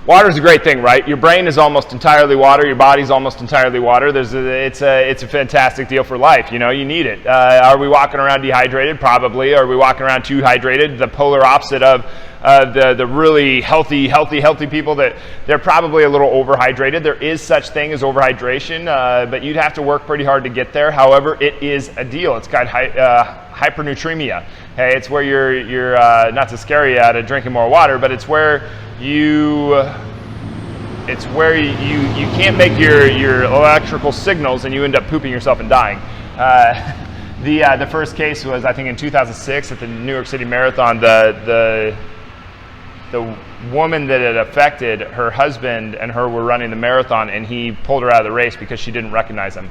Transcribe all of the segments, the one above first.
Water is a great thing, right? Your brain is almost entirely water. Your body's almost entirely water. It's a fantastic deal for life. You know, you need it. Are we walking around dehydrated? Probably. Are we walking around too hydrated? The polar opposite of the really healthy people, that they're probably a little overhydrated. There is such thing as overhydration, but you'd have to work pretty hard to get there. However, it is a deal. It's got hypernatremia. Hey, it's where you're not to scare you out of drinking more water, but it's where you can't make your electrical signals, and you end up pooping yourself and dying. The first case was, I think, in 2006 at the New York City Marathon. The woman that it affected, her husband and her were running the marathon, and he pulled her out of the race because she didn't recognize him.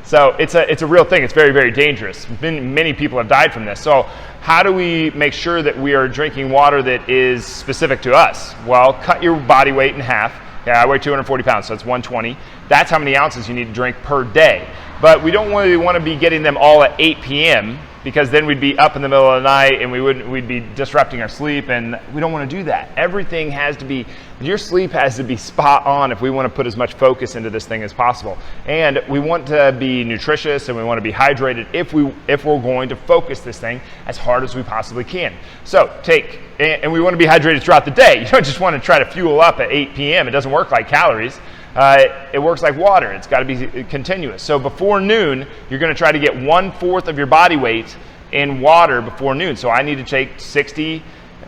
So it's a real thing. It's very, very dangerous. Many people have died from this. So how do we make sure that we are drinking water that is specific to us? Well, cut your body weight in half. Yeah, I weigh 240 pounds, so it's 120. That's how many ounces you need to drink per day. But we don't really want to be getting them all at 8 p.m. because then we'd be up in the middle of the night and we'd be disrupting our sleep, and we don't want to do that. Everything has to be, your sleep has to be spot on if we want to put as much focus into this thing as possible. And we want to be nutritious and we want to be hydrated if we're going to focus this thing as hard as we possibly can. So and we want to be hydrated throughout the day. You don't just want to try to fuel up at 8 p.m. It doesn't work like calories. It works like water. It's got to be continuous. So before noon, you're going to try to get 1/4 of your body weight in water before noon. So I need to take 60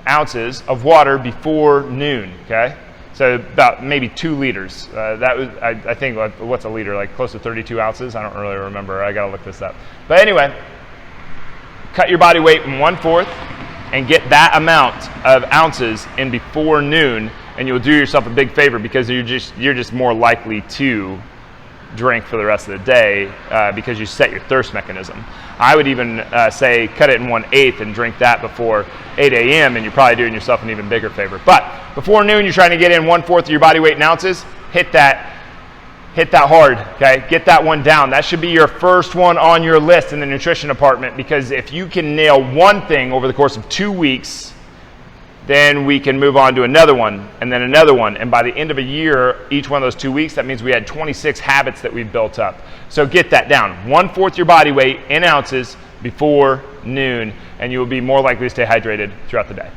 ounces of water before noon, okay? So about maybe 2 liters. That was, I think, what's a liter? Like close to 32 ounces? I don't really remember. I got to look this up. But anyway, cut your body weight in 1/4 and get that amount of ounces in before noon, and you'll do yourself a big favor because you're just more likely to drink for the rest of the day because you set your thirst mechanism. I would even say cut it in 1/8 and drink that before 8 a.m. and you're probably doing yourself an even bigger favor. But before noon, you're trying to get in 1/4 of your body weight in ounces. Hit that hard, okay? Get that one down. That should be your first one on your list in the nutrition department, because if you can nail one thing over the course of 2 weeks, then we can move on to another one, and then another one. And by the end of a year, each one of those 2 weeks, that means we had 26 habits that we've built up. So get that down. 1/4 your body weight in ounces before noon, and you will be more likely to stay hydrated throughout the day.